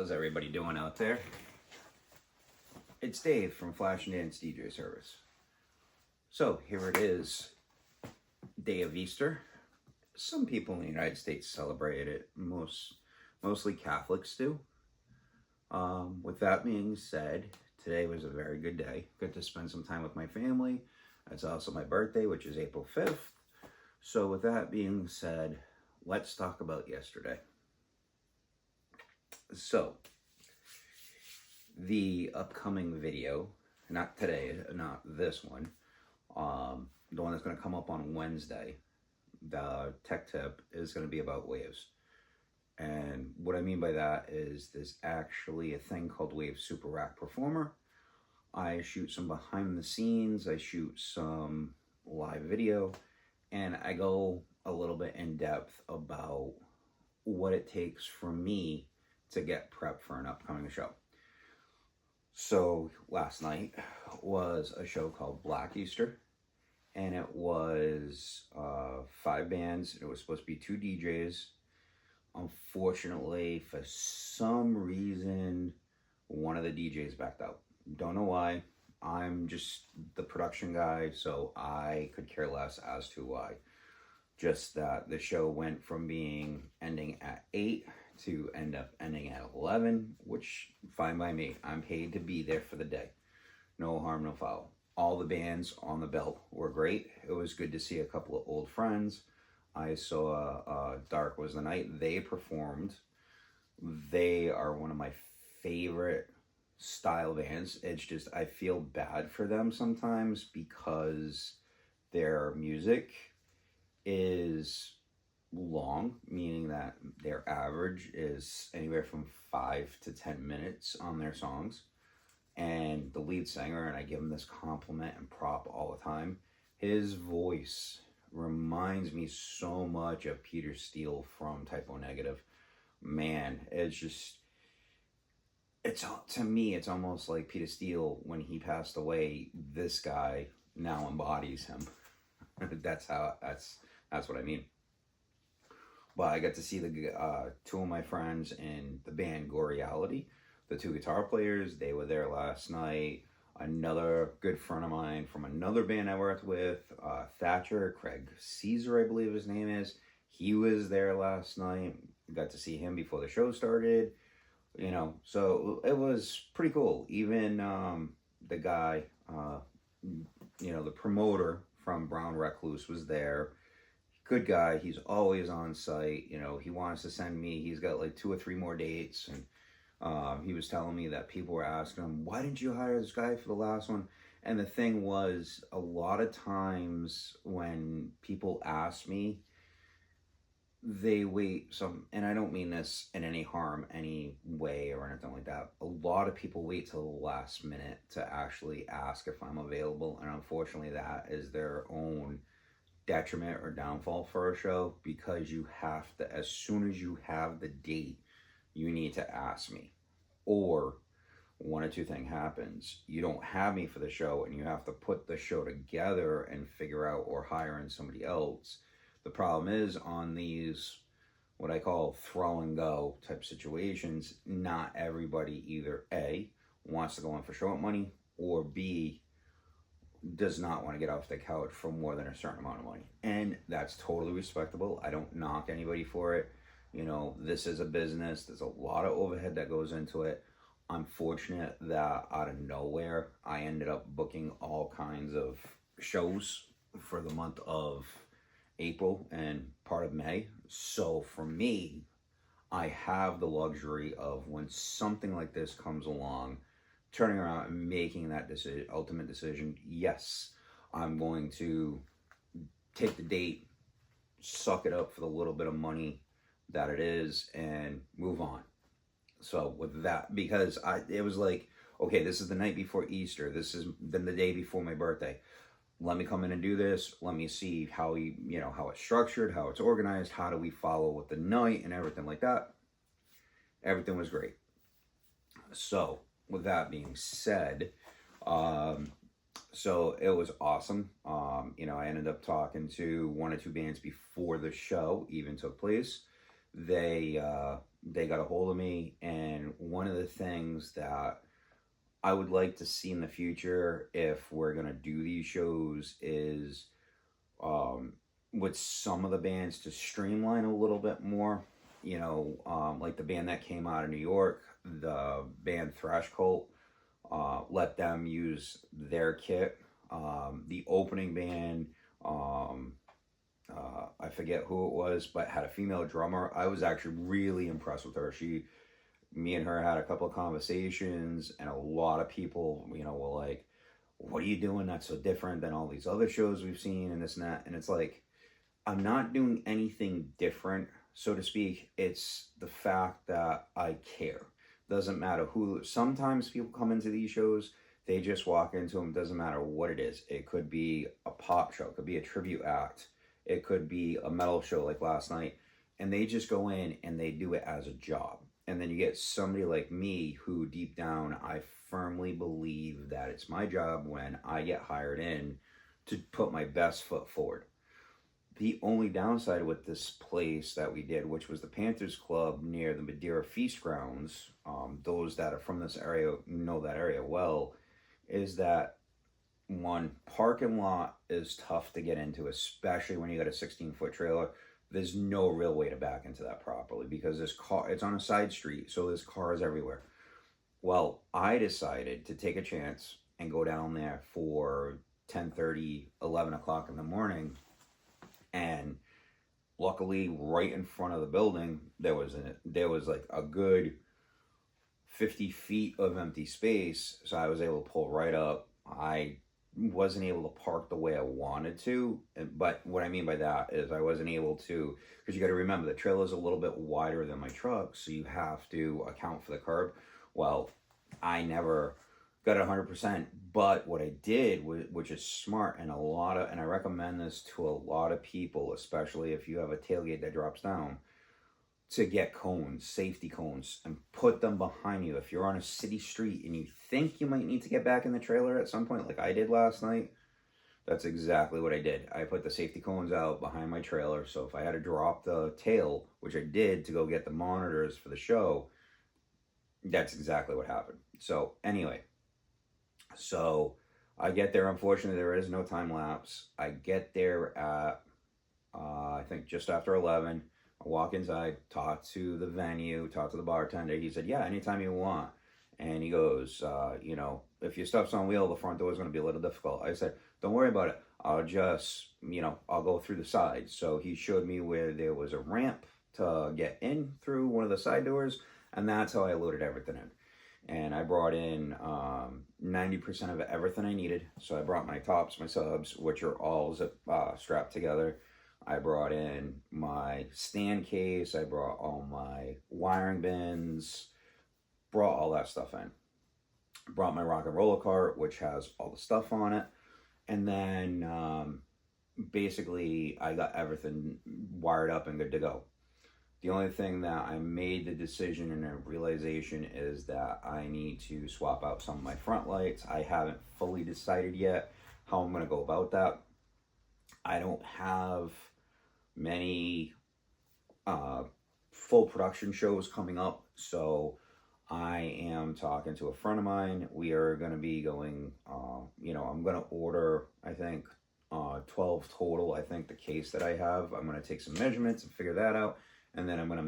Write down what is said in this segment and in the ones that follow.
How's everybody doing out there? It's Dave from Flash and Dance DJ Service. So here it is, day of Easter. Some people in the United States celebrate it. Mostly Catholics do. With that being said, today was a very good day. Good to spend some time with my family. It's also my birthday, which is April 5th. So with that being said, let's talk about yesterday. So, the upcoming video, not today, not this one, the one that's going to come up on Wednesday, the tech tip is going to be about waves. And what I mean by that is there's actually a thing called Wave SuperRack Performer. I shoot some behind the scenes, I shoot some live video, and I go a little bit in depth about what it takes for me to get prepped for an upcoming show. So last night was a show called Black Easter, and it was 5 bands. It was supposed to be 2 DJs. Unfortunately, for some reason, one of the DJs backed out. Don't know why. I'm just the production guy, so I could care less as to why. Just that the show went from ending at 8 to end up ending at 11, which fine by me. I'm paid to be there for the day. No harm, no foul. All the bands on the bill were great. It was good to see a couple of old friends. I saw Dark Was the Night. They performed. They are one of my favorite style bands. It's just, I feel bad for them sometimes because their music is long, meaning that their average is anywhere from 5 to 10 minutes on their songs. And the lead singer, and I give him this compliment and prop all the time, his voice reminds me so much of Peter Steele from Typo Negative. Man, it's just, to me, it's almost like Peter Steele, when he passed away, this guy now embodies him. That's what I mean. But I got to see the 2 of my friends in the band Goreality, the 2 guitar players. They were there last night. Another good friend of mine from another band I worked with, Thatcher, Craig Caesar, I believe his name is. He was there last night. Got to see him before the show started. You know, so it was pretty cool. Even the guy, the promoter from Brown Recluse was there. Good guy. He's always on site. You know, he wants to send me. He's got like 2 or 3 more dates, and he was telling me that people were asking him, "Why didn't you hire this guy for the last one?" And the thing was, a lot of times when people ask me, they wait and I don't mean this in any harm, any way or anything like that. A lot of people wait till the last minute to actually ask if I'm available, and unfortunately, that is their own detriment or downfall for a show, because you have to, as soon as you have the date, you need to ask me, or one or 2 things happens. You don't have me for the show and you have to put the show together and figure out or hire in somebody else. The problem is, on these what I call throw and go type situations, not everybody either A, wants to go in for show-up money, or B, does not want to get off the couch for more than a certain amount of money. And that's totally respectable. I don't knock anybody for it. You know, this is a business. There's a lot of overhead that goes into it. I'm fortunate that out of nowhere, I ended up booking all kinds of shows for the month of April and part of May. So for me, I have the luxury of, when something like this comes along, turning around and making that ultimate decision. Yes, I'm going to take the date, suck it up for the little bit of money that it is, and move on. So with that, because it was like, okay, this is the night before Easter. This is then the day before my birthday. Let me come in and do this. Let me see how how it's structured, how it's organized, how do we follow with the night and everything like that. Everything was great. So with that being said, so it was awesome. I ended up talking to 1 or 2 bands before the show even took place. They they got a hold of me, and one of the things that I would like to see in the future, if we're gonna do these shows, is with some of the bands to streamline a little bit more. Like the band that came out of New York, the band Thrashcult, let them use their kit. The opening band, I forget who it was, but had a female drummer. I was actually really impressed with her. Me and her had a couple of conversations, and a lot of people, were like, what are you doing that's so different than all these other shows we've seen, and this and that? And it's like, I'm not doing anything different, so to speak. It's the fact that I care. Doesn't matter who. Sometimes people come into these shows, they just walk into them. Doesn't matter what it is. It could be a pop show. It could be a tribute act. It could be a metal show like last night. And they just go in and they do it as a job. And then you get somebody like me who deep down, I firmly believe that it's my job when I get hired in to put my best foot forward. The only downside with this place that we did, which was the Panther Club near the Madeira Feast Grounds, those that are from this area know that area well, is that one, parking lot is tough to get into, especially when you got a 16-foot trailer. There's no real way to back into that properly because it's on a side street, so there's cars everywhere. Well, I decided to take a chance and go down there for 10:30, 11 o'clock in the morning. And luckily, right in front of the building, there was like a good 50 feet of empty space. So I was able to pull right up. I wasn't able to park the way I wanted to. But what I mean by that is I wasn't able to, because you got to remember the trailer is a little bit wider than my truck. So you have to account for the curb. Well, I never got it 100%, but what I did, which is smart, and I recommend this to a lot of people, especially if you have a tailgate that drops down, to get cones, safety cones, and put them behind you. If you're on a city street and you think you might need to get back in the trailer at some point, like I did last night, that's exactly what I did. I put the safety cones out behind my trailer, so if I had to drop the tail, which I did to go get the monitors for the show, that's exactly what happened. So anyway, so I get there. Unfortunately, there is no time lapse. I get there at, I think just after 11. I walk inside, talk to the venue, talk to the bartender. He said, yeah, anytime you want. And he goes, if your stuff's on wheel, the front door is going to be a little difficult. I said, don't worry about it. I'll just, I'll go through the sides. So he showed me where there was a ramp to get in through one of the side doors. And that's how I loaded everything in. And I brought in 90% of everything I needed. So I brought my tops, my subs, which are all strapped together. I brought in my stand case. I brought all my wiring bins. Brought all that stuff in. Brought my rock and roller cart, which has all the stuff on it. And then basically I got everything wired up and good to go. The only thing that I made the decision and a realization is that I need to swap out some of my front lights. I haven't fully decided yet how I'm going to go about that. I don't have many full production shows coming up, so I am talking to a friend of mine. We are going to be going, I'm going to order, I think, 12 total. I think the case that I have, I'm going to take some measurements and figure that out. And then I'm going to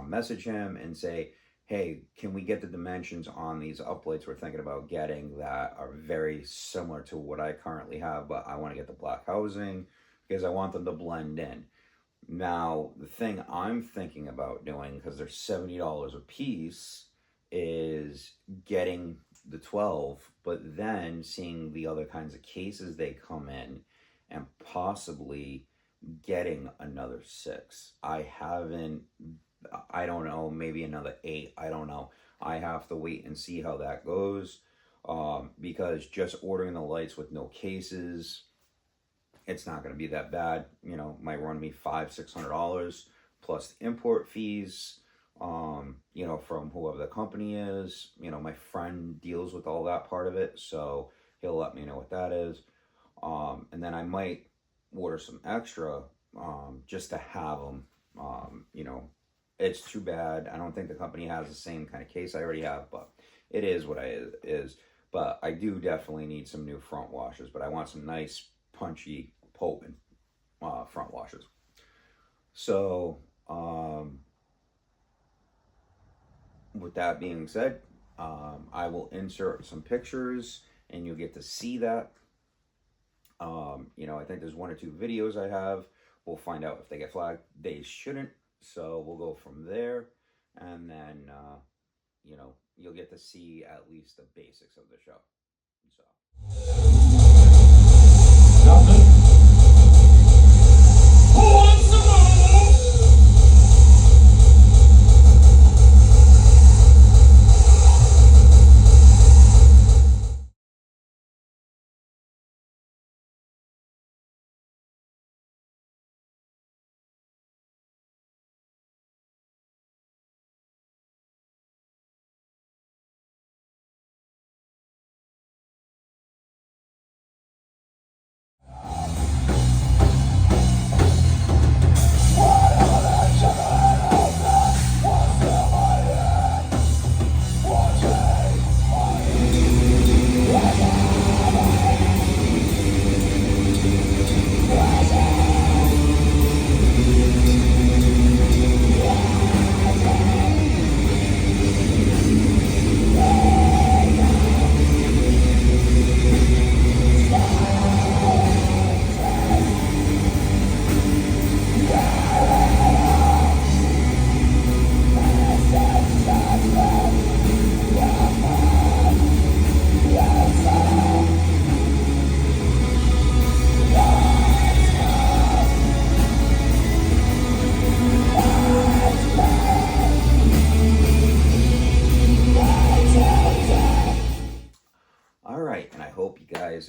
message him and say, hey, can we get the dimensions on these uplights we're thinking about getting that are very similar to what I currently have, but I want to get the black housing because I want them to blend in. Now, the thing I'm thinking about doing, because they're $70 a piece, is getting the 12, but then seeing the other kinds of cases they come in and possibly getting another 6. I don't know, maybe another 8. I don't know. I have to wait and see how that goes. Because just ordering the lights with no cases, it's not going to be that bad. Might run me $500-$600 plus the import fees, from whoever the company is. My friend deals with all that part of it, so he'll let me know what that is. And then I might order some extra, just to have them, It's too bad. I don't think the company has the same kind of case I already have, but it is what it is. But I do definitely need some new front washers, but I want some nice, punchy, potent front washers. So, with that being said, I will insert some pictures and you'll get to see that. I think there's 1 or 2 videos I have. We'll find out if they get flagged. They shouldn't. So we'll go from there. And then, you'll get to see at least the basics of the show. So.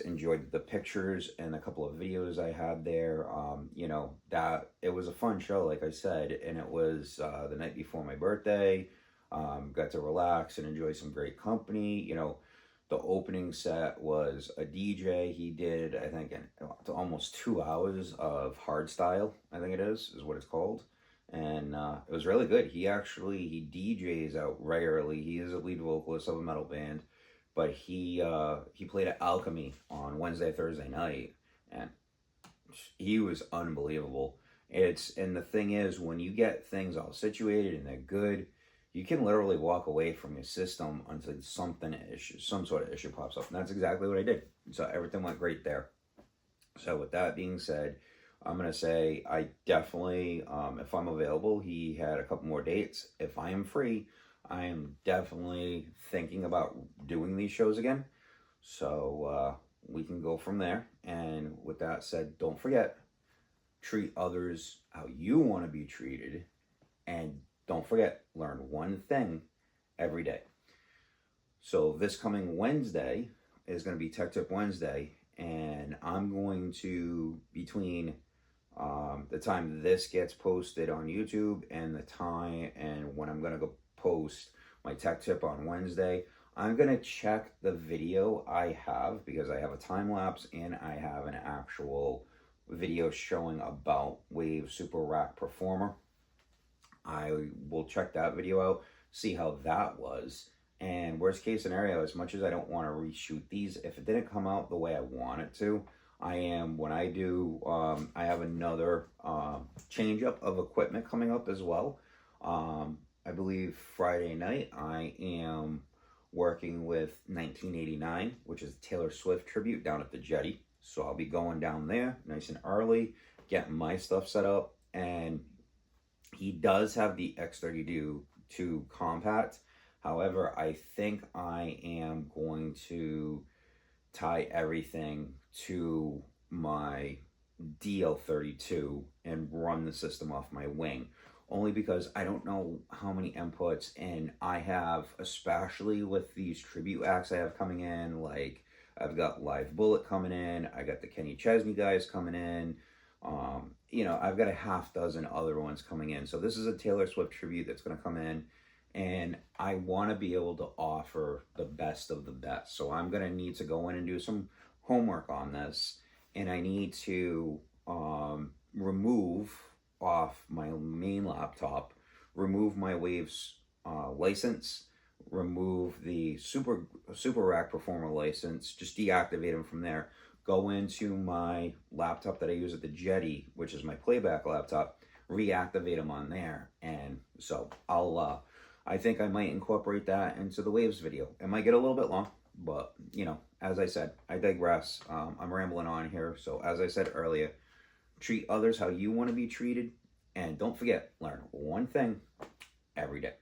Enjoyed the pictures and a couple of videos I had there. That it was a fun show, like I said, and it was the night before my birthday. Got to relax and enjoy some great company. The opening set was a DJ. He did, I think, almost 2 hours of hardstyle. I think it is what it's called, and it was really good. He DJs out regularly. He is a lead vocalist of a metal band. But he played at Alchemy on Wednesday, Thursday night, and he was unbelievable. And the thing is, when you get things all situated and they're good, you can literally walk away from your system until some sort of issue pops up. And that's exactly what I did. So everything went great there. So with that being said, I'm going to say I definitely, if I'm available, he had a couple more dates. If I am free, I am definitely thinking about doing these shows again. So we can go from there. And with that said, don't forget, treat others how you want to be treated. And don't forget, learn one thing every day. So this coming Wednesday is going to be Tech Tip Wednesday. And I'm going to, between the time this gets posted on YouTube and the time and when I'm going to go post my tech tip on Wednesday, I'm going to check the video I have, because I have a time lapse and I have an actual video showing about Wave SuperRack Performer. I will check that video out, see how that was. And worst case scenario, as much as I don't want to reshoot these, if it didn't come out the way I want it to, when I do, I have another change up of equipment coming up as well. I believe Friday night I am working with 1989, which is a Taylor Swift tribute down at the Jetty. So I'll be going down there nice and early, getting my stuff set up. And he does have the X32 compact. However, I think I am going to tie everything to my DL32 and run the system off my wing. Only because I don't know how many inputs, and I have, especially with these tribute acts I have coming in, like I've got Live Bullet coming in, I got the Kenny Chesney guys coming in, I've got a half dozen other ones coming in. So this is a Taylor Swift tribute that's going to come in, and I want to be able to offer the best of the best. So I'm going to need to go in and do some homework on this, and I need to remove off my main laptop, remove my Waves license, remove the SuperRack Performer license, just deactivate them from there, go into my laptop that I use at the Jetty, which is my playback laptop, reactivate them on there. And so I'll I think I might incorporate that into the Waves video. It might get a little bit long, but you know, as I said, I digress. I'm rambling on here. So as I said earlier, treat others how you want to be treated, and don't forget, learn one thing every day.